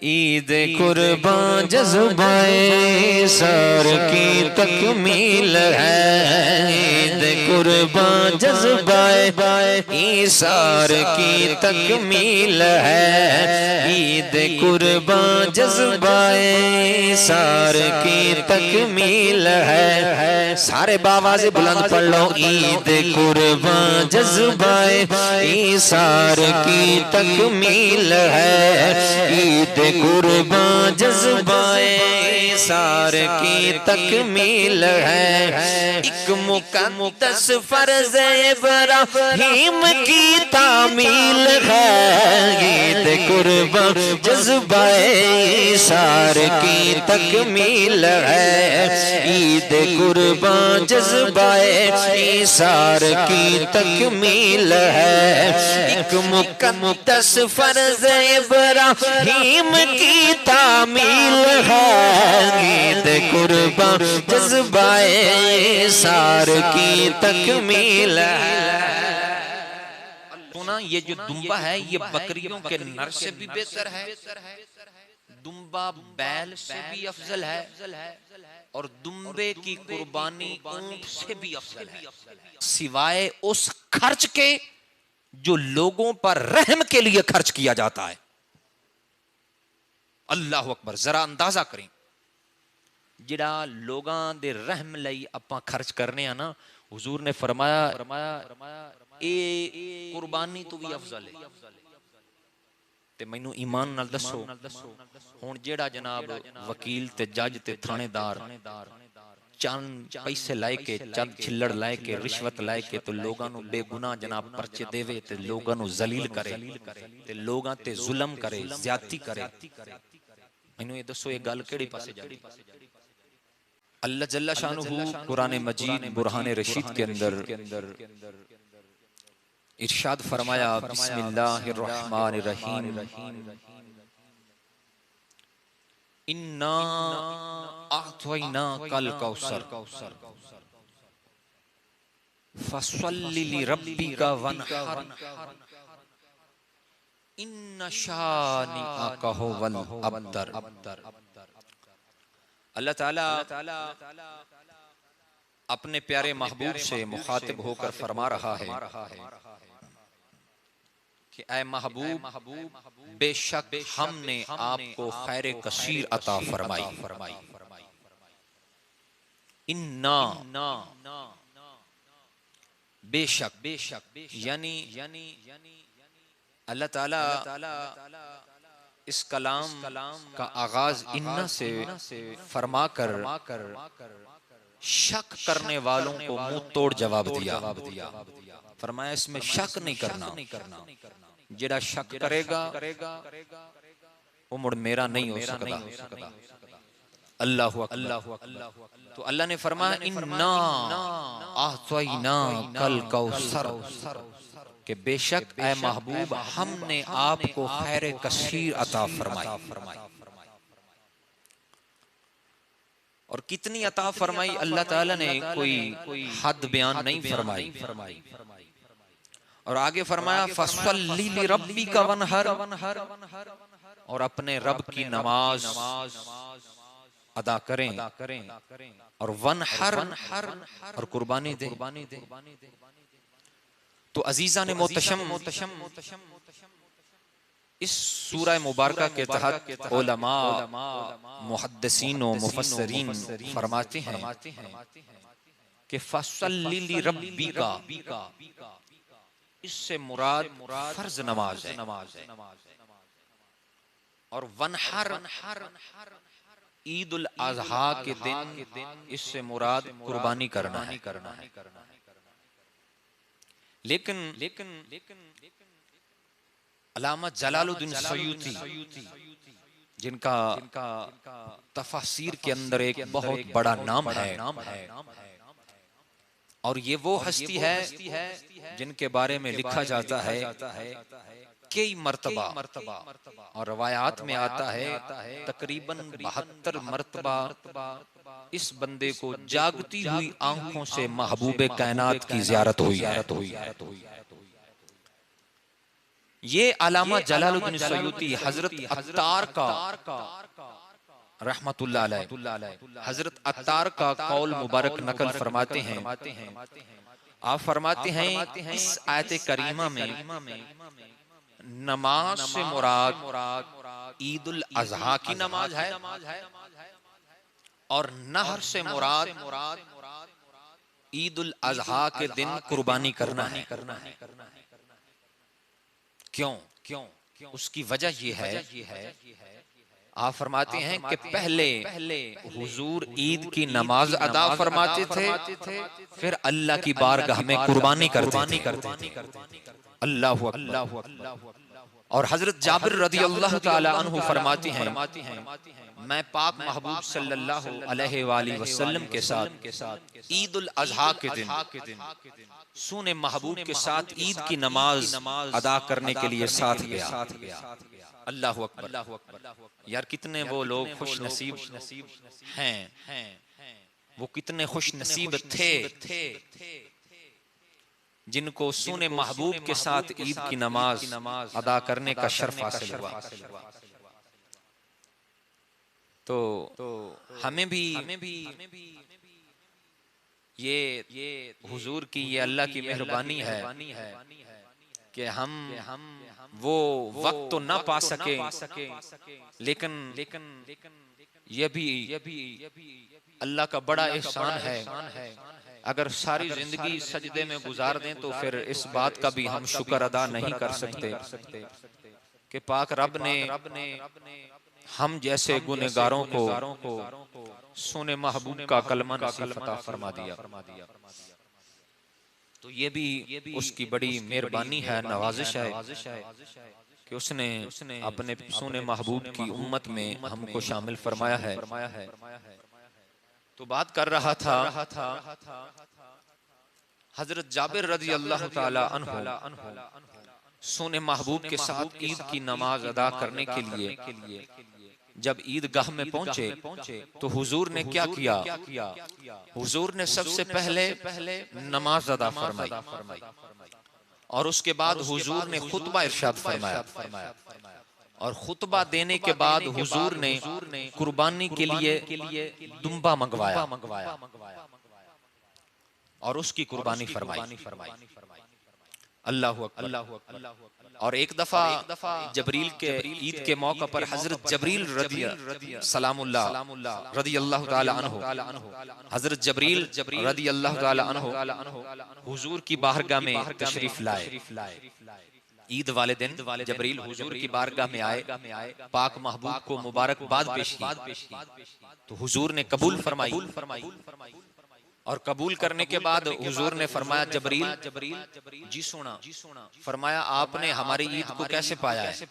ईद कुर्बान जज़्बाए सार की तकमील है। ईद कुर्बान जज़्बाए ईसार की तकमील है। ईद कुर्बान जज़्बाए सार की तकमील है। सारे बावाज़े बुलंद पढ़ लो। ईद कुर्बान जज़्बाए ईसार की तकमील है। ईद कुर्बान जज़्बाए सार की तकमील है। एक मुक़द्दस फ़र्ज़ इब्राहीम की तामील है। ईद कुर्बान जज़्बाए सार की तकमील है। ईद कुर्बान जज़्बाए सार की तकमील है। एक मुक़द्दस फ़र्ज़ इब्राहीम की तामील है। ईद कुर्बान जज़्बाए सार की तकमील है। तो ना ये जो दुम्बा है ये बकरियों के नर से भी बेहतर है। दुम्बा बैल से भी अफजल है और दुम्बे की कुर्बानी ऊंट से भी अफजल है, सिवाय उस खर्च के जो लोगों पर रहम के लिए खर्च किया जाता है। अल्लाह अकबर। जरा अंदाजा करें जिड़ा लोगां दे रहम लई आपां खर्च करने आ ना, हुजूर ने फरमाया ए कुर्बानी तो भी अफजल है। ते मैनू ईमान नाल दसो हुण जेड़ा जनाब वकील ते जज ते थानेदार चंद पैसे लाके चंद छिल्लड़ लाके रिश्वत लाके तो लोगां नू बेगुनाह जनाब परचे देवे ते लोगां नू जलील करे ते लोगां ते जुल्म करे, ज्यादती करे। मैनू ये दसो ये गल केड़ी पासे जाती? अल्लाह जल्ला शानुहु कुरान मजीद बुरहान रशीद के अंदर इरशाद फरमाया, बिस्मिल्लाहिर्रहमानिर्रहीम, इन्ना अअतैना कल कौसर फसल्लि लिरब्बिका वनहर इन्ना शानिअका हुवल अब्तर। अल्लाह ताला अपने प्यारे महबूब से मुखातिब होकर फरमा रहा है कि ऐ महबूब, बेशक हमने आपको खैर कसीर अता फरमाई। इन्ना बेशक यानी अल्लाह ताला इस कलाम का आगाज इन्ना से फरमा कर शक करने वालों को मुंह तोड़ जवाब दिया। फरमाया इसमें शक नहीं करना, जेड़ा शक करेगा वो मुड़ मेरा नहीं हो सकता। अल्लाह अकबर। तो अल्लाह ने फरमाया इन्ना अअतैना कल कौसर, कि बेशक ऐ महबूब हमने आपको खैर कसीर अता फरमाई। और कितनी अता फरमाई अल्लाह ताला ने कोई हद बयान नहीं फरमाई। और आगे फरमाया फसल्लि लिरब्बिका वनहर, और अपने रब की नमाज अदा करें और वनहर और कुर्बानी दे। तो अजीजा ने मोहतशम इस सूरह मुबारका के तहत उलमा मुहद्दिसीन व मुफस्सिरीन फरमाते हैं कि फसल्लि लिरब्बिका, इससे मुराद फर्ज नमाज है। और वनहर ईद उल अज़हा के दिन इससे मुराद कुर्बानी करना है। लेकिन अल्लामा जलालुद्दीन सयूती जिनका तफसीर के अंदर एक बहुत बड़ा नाम है, और ये वो हस्ती है जिनके बारे में लिखा जाता है कई मर्तबा, और रवायात में आता है तकरीबन 72 मर्तबा इस बंदे को जागती हुई आंखों से महबूबे कायनात की ज़ियारत हुई है। ये अलामा जलालुद्दीन सयूती हजरत अत्तार का रहमतुल्लाह अलैह, हजरत अत्तार का कौल मुबारक नकल फरमाते हैं। आप फरमाते हैं इस आयत करीमा में नमाज से मुराद ईद उल अजहा की नमाज है और नहर से मुराद ईद उल अजहा के दिन कुर्बानी करना है। क्यों? उसकी वजह यह है, आप फरमाते हैं कि पहले हुजूर ईद की नमाज अदा फरमाते थे, फिर अल्लाह की बारगाह में कुर्बानी करते थे। अल्लाहु अकबर। और हजरत जाबिर रदी अल्लाह ताला अन्हु फरमाती हैं, मैं पाक महबूब सल्लल्लाहु अलैहि वसल्लम के साथ ईद उल अजहा के दिन सुने महबूब के साथ ईद की नमाज अदा करने के लिए साथ गया। अल्लाहु अकबर। यार कितने वो लोग खुश नसीब हैं, वो कितने खुश नसीब थे जिनको सुने महबूब के साथ ईद की नमाज अदा करने का शर्फ हासिल हुआ। तो हमें भी ये हुजूर की, ये अल्लाह की मेहरबानी है कि हम वो वक्त तो ना पा सके, लेकिन ये भी अल्लाह का बड़ा एहसान है। अगर सारी जिंदगी सजदे में गुजार दें तो फिर इस बात का भी हम शुक्र अदा नहीं कर सकते कि पाक रब ने हम जैसे गुनहगारों को सुने महबूब का कलमा नसीब फता फरमा दिया। तो ये भी उसकी बड़ी मेहरबानी है, नवाजिश है कि उसने अपने सुने महबूब की उम्मत में हमको शामिल फरमाया है। तो बात कर रहा था हजरत जाबिर रज़ी अल्लाह ताला अन्हु सुने महबूब के साथ ईद की नमाज अदा करने के लिए जब ईदगाह में पहुंचे तो हुजूर ने क्या किया? हुजूर ने सबसे पहले नमाज अदा फरमाई और उसके बाद हुजूर ने खुतबा इरशाद फरमाया और खुतबा देने के बाद हुजूर ने कुर्बानी के लिए दुम्बा मंगवाया और उसकी कुर्बानी फरमाई। अल्लाहु अकबर। और एक दफा जबरील के ईद के मौका पर हजरत जबरील सलामुल्लाह रदी अल्लाह ताला अन्हु, हजरत जबरील रदी अल्लाह ताला अन्हु हुजूर की बारगाह में तशरीफ लाए। ईद वाले दिन जबरील हुजूर की बारगाह में आए, पाक महबूब को मुबारकबाद पेश की तो हुजूर ने कबूल फरमाई और कबूल करने के बाद हुजूर ने फरमाया जबरील जी सुना, फरमाया आपने हमारी ईद को कैसे पाया है?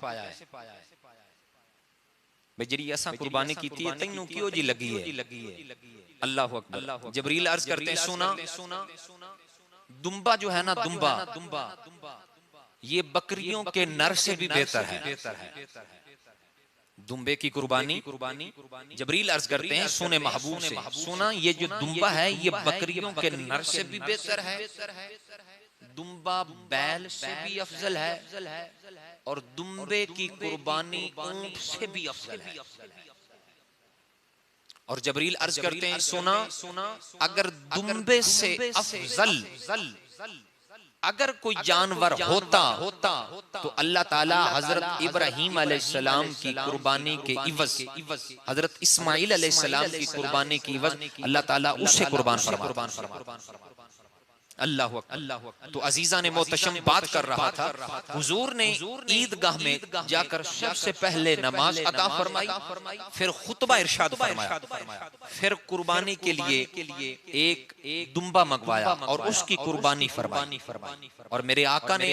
बेजरी ऐसा कुर्बानी की थी तैनू क्यों जी लगी है? अल्लाहु अकबर। जबरील अर्ज करते हैं सुना दुम्बा जो है ना, दुम्बा ये बकरियों के नर से भी बेहतर है। दुम्बे की कुर्बानी जबरील अर्ज करते हैं सुने महबूब से, सुना ये जो दुम्बा है ये बकरियों के नर से भी बेहतर है, दुम्बा बैल से भी अफजल है और दुम्बे की कुर्बानी ऊंट से भी अफजल है। और जबरील अर्ज करते हैं सुना अगर दुम्बे से अफजल अगर कोई जानवर होता तो अल्लाह ताला हजरत इब्राहीम अलैहिस्सलाम की कुर्बानी के इवज, हजरत इस्माइल अलैहिस्सलाम की कुर्बानी की इवज अल्लाह ताला उसे कुर्बान फरमा। अल्लाहु अकबर। तो अजीजा ने मोहतशम बात कर रहा था, हुजूर ने ईदगाह में जाकर सबसे पहले नमाज अता फरमाई, फिर खुतबा इरशाद फरमाया, फिर कुर्बानी के लिए एक दुम्बा मंगवाया और उसकी कुर्बानी फरमाई। और मेरे आका ने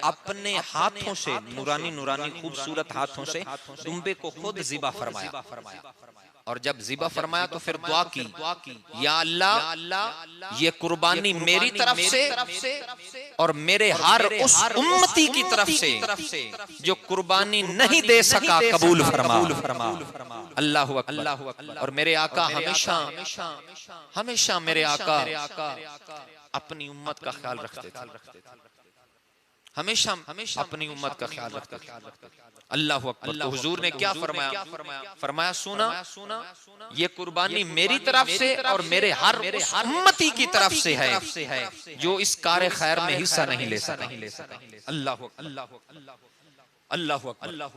अपने हाथों से नूरानी खूबसूरत हाथों से दुम्बे को खुद ज़िबा फरमाया और जब ज़िबा फरमाया तो फिर दुआ की, या अल्लाह ये कुर्बानी मेरी तरफ से और मेरे हर उस उम्मती की तरफ से जो कुर्बानी नहीं दे सका कबूल फरमा। अल्लाहु अकबर। और मेरे आका हमेशा मेरे आका अपनी उम्मत का ख्याल रखते थे। हमेशा अपनी उम्मत का ख्याल रखते थे। अल्लाह अकबर। तो हुजूर ने क्या फरमाया? फरमाया सुना, ये कुर्बानी मेरी तरफ से और मेरे हर उम्मती की तरफ से है जो इस कार्य खैर में हिस्सा नहीं ले सका। अल्लाह अल्लाह अल्लाह।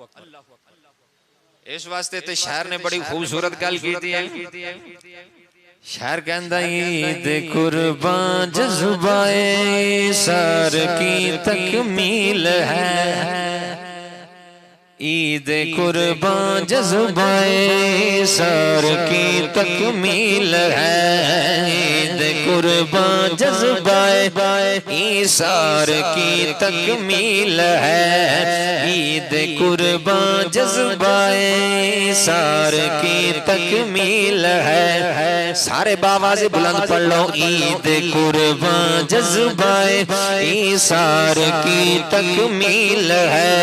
इस वास्ते ते शायर ने बड़ी खूबसूरत गल की थी। शायर कहंदा ईद कुर्बान जज़्बाए सर की तकमील है, ईद कुर्बान जज़्बाए सर की तकमील है, ईद कुर्बान जज़्बाए ईसार की तकमील है, ईद कुर्बान जज़्बाए ईसार की तकमील है। सारे बावाज़े बुलंद पढ़ लो। ईद कुर्बान जज़्बाए ईसार की तकमील है,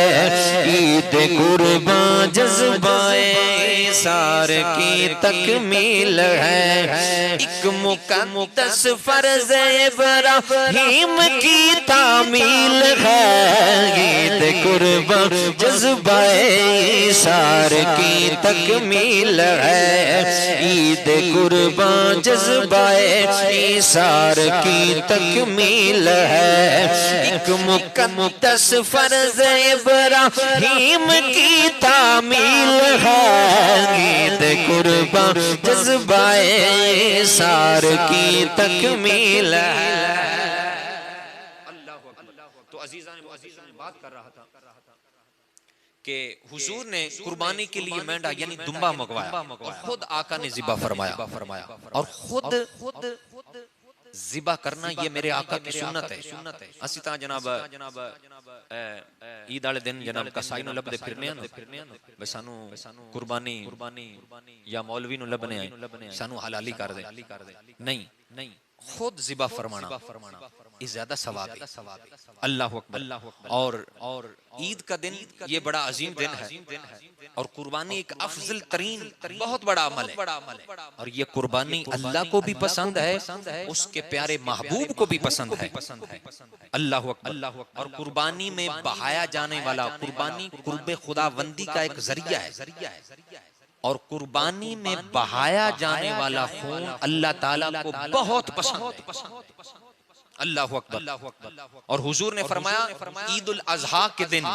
ईद कुर्बान जज़्बाए ईसार की तकमील है। एक मुक़द्दस फ़र्ज़ इब्राहीम की तामील है, ईद कुर्बान जज़्बाए ईसार की तकमील है, ईद कुर्बान जज़्बाए ईसार की तकमील है। एक मुक़द्दस फ़र्ज़ इब्राहीम की तामील है, ईद कुर्बान जज़्बाए ईसार की तकमील है। तो अजीज़ान बात कर रहा था कि हुजूर ने कुर्बानी के लिए मेंढा यानी दुम्बा मंगवाया और खुद आका ने ज़िबा फरमाया और खुद ज़िबा करना ये मेरे आका की सुन्नत है। असी ता जनाब ईद वाले दिन जनाब कसाई नु लभदे फिरने वे सानू कुर्बानी या मौलवी नु लभने आए सानू हलाली कर दे। नहीं, खुद ज़िबा फरमाना ये ज्यादा सवाब है। अल्लाह अकबर। और ईद का दिन ये बड़ा अजीम दिन है और कुर्बानी एक अफजल तरीन बहुत बड़ा अमल है और ये कुर्बानी अल्लाह को भी पसंद है, उसके प्यारे महबूब को भी पसंद है। अल्लाह अकबर। और कुर्बानी में बहाया जाने वाला कुर्बानी कुर्बे खुदावंदी का एक जरिया है और कुर्बानी में बहाया जाने वाला खून अल्लाह ताला को बहुत पसंद है। अल्लाह अकबर। और हुजूर ने फरमाया ईद उल अज़हा के दिन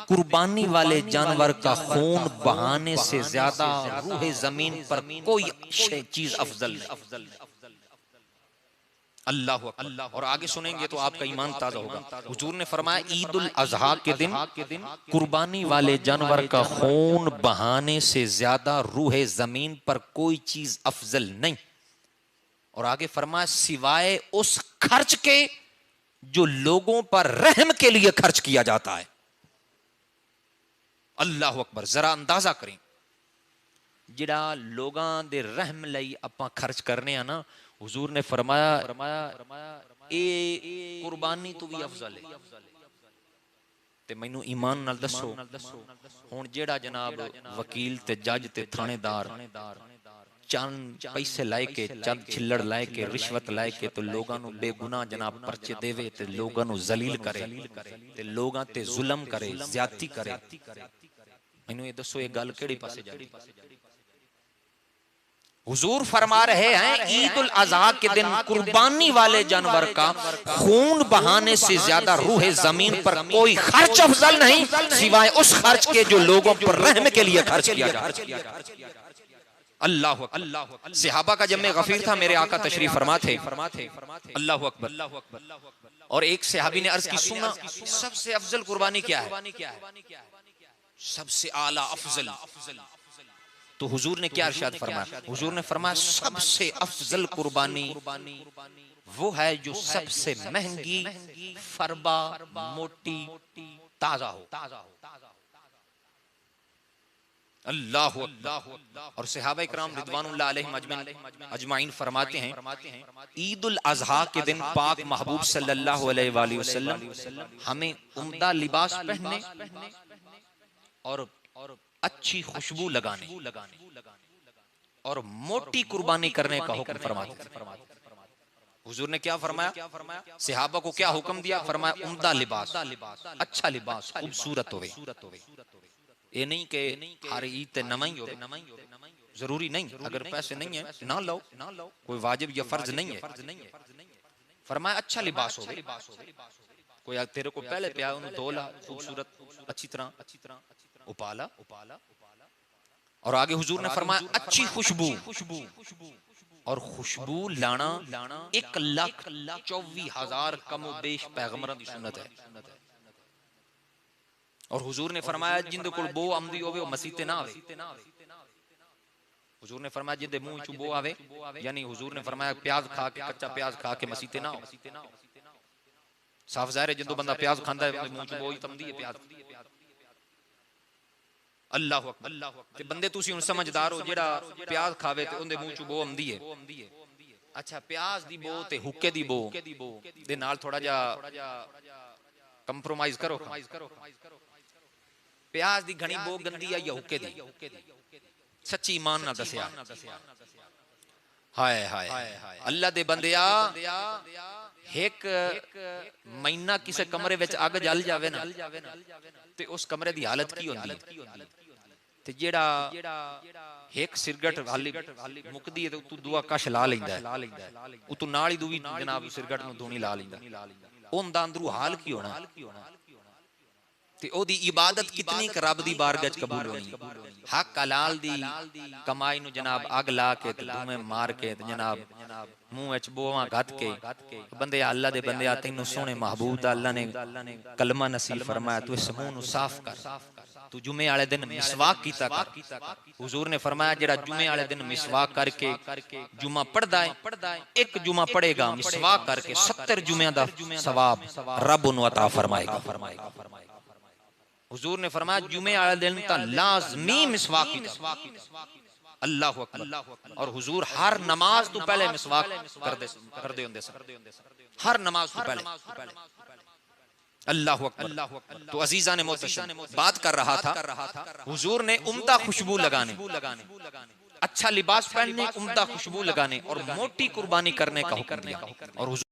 कुर्बानी वाले जानवर का खून बहाने से ज्यादा रूहे जमीन पर कोई चीज अफजल नहीं। अल्लाह अल्लाह। और आगे सुनेंगे तो आपका ईमान ताजा होगा। हुजूर ने फरमाया ईद उल अज़हा के दिन कुर्बानी वाले जानवर का खून बहाने से ज्यादा रूहे जमीन पर कोई चीज अफजल नहीं। और आगे फरमाया सिवाय उस खर्च के जो लोगों पर रहम के लिए खर्च किया जाता है। अल्लाह अकबर। जरा अंदाजा करें जिहड़ा लोगां दे रहम लई आपां खर्च करने आ ना, हुजूर ने फरमाया ए कुर्बानी तो भी अफजल है। ते मैनू ईमान नाल दसो हुण जिहड़ा जनाब वकील ते जज ते थानेदार चंद पैसे लाए के चंद छिल्लड़ लाए के रिश्वत लाए के तो लोगों को बेगुनाह जनाब पर्चे देवे ते लोगों को जलील करे ते लोगों ते जुल्म करे ज्यादती करे। मैनू ये दसो ये गल केड़ी पासे जा रही? हुजूर फरमा रहे हैं ईद उल अज़हा के दिन कुर्बानी वाले जानवर का खून बहाने से ज्यादा रूहे जमीन पर कोई खर्च अफजल नहीं सिवाय उस खर्च के जो लोगों पर रहम के लिए खर्च किया जाता। अल्लाह अल्लाह। सहाबा का जम्मे गफीर था, मेरे आका तशरीफ फरमा थे। अल्लाह अकबर। और एक सहाबी ने अर्ज की सुना सबसे अफजल कुर्बानी क्या है? सबसे आला अफजल। तो हुजूर ने क्या इरशाद फरमाया? हुजूर ने फरमाया सबसे अफजल कुर्बानी वो है जो सबसे महंगी, फरबा, मोटी, ताजा हो। अल्लाह अल्लाह। और सहाबा इकराम रिदवानुल्लाह अलैहिम अजमाइन फरमाते हैं ईद उल अज़हा के दिन पाक महबूब सल्लल्लाहु अलैहि वसल्लम हमें उम्दा लिबास पहनने और अच्छी खुशबू लगाने और मोटी कुर्बानी करने का हुक्म फरमाते हैं। हुजूर ने क्या फरमाया, सहाबा को क्या हुक्म दिया, फरमाया उम्दा लिबास, अच्छा लिबास, खूबसूरत होवे। ये नहीं कि हर ईद ते नवा ही होवे, जरूरी नहीं, अगर पैसे नहीं है ना लो, कोई वाजिब या फर्ज नहीं है। फरमाया अच्छा लिबास होवे, कोई तेरे को पहले प्यार उन्हें धोला खूबसूरत अच्छी तरह उपाला, और आगे हुजूर ने फरमाया अच्छी खुशबू, और खुशबू लाना 1,24,000 कमो बेश पैगंबरां दी सुन्नत है। और हुजूर ने फरमाया जिंदे कोल बो आमदी होवे वो मसीते ना आवे। हुजूर ने फरमाया जिंदे मुंह चू बो आवे, यानी हुजूर ने फरमाया प्याज खा के, कच्चा प्याज खा के मसीते ना हो। साफ जाहिर है जिंदो बंदा प्याज खांदा है उनदे मुंह चू बो ही तमदी है प्याज। अल्लाह अकबर। ते बंदे तुसी हुन समझदार हो, जेड़ा प्याज खावे ते उनदे मुंह चू बो आमदी है। अच्छा प्याज दी बो ते हुक्के दी बो दे नाल थोड़ा जा कंप्रोमाइज करो। प्याज दी घनी बो गंदी है या हुक्के दी? सच्ची ईमान ना दसिया। हाय हाय अल्लाह दे बंदिया, एक महीना किसी कमरे विच अग जल जावे ना ते उस कमरे दी हालत की होंदी है? ते जेड़ा एक सिगरेट हाली मुकदी है ते तू दुआ कश ला लैंदा है, ओ तू नाल ही दूवी जनाब सिगरेट नु धोनी ला लैंदा, ओंदा अंदरू हाल की होना ते ओदी इबादत कितनी क रब दी बारगाह च कबूल होनी। हक हलाल दी कमाई नु जनाब अग ला के ते धुएं मार के ते जनाब मुंह विच बोवा गत के बंदे अल्लाह दे बंदे तैनू सोने महबूब दा अल्लाह ने कलमा नसीब फरमाया, तू इस मुंह नु साफ कर, तू जुमे वाले दिन मिसवाक कीता कर। हुजूर ने फरमाया जेड़ा जुमे वाले दिन मिसवाक करके जुमा पढ़दा है, एक जुमा पढ़ेगा मिसवाक करके 70 जुमे दा सवाब रब उन्हें अता फरमाएगा। हुजूर ने फरमाया जुमे वाले दिन ता लाजमी मिसवाक कीता। अल्लाह अकबर। और हुजूर हर नमाज तो पहले मिसवाक करदे हुंदे सन, हर नमाज तो पहले। अल्लाह अकबर। तो अजीजा ने मोहतरम बात कर रहा था, हुजूर ने उम्दा खुशबू लगाने, अच्छा लिबास पहनने, उम्दा खुशबू लगाने और मोटी कुर्बानी करने का हुक्म दिया। और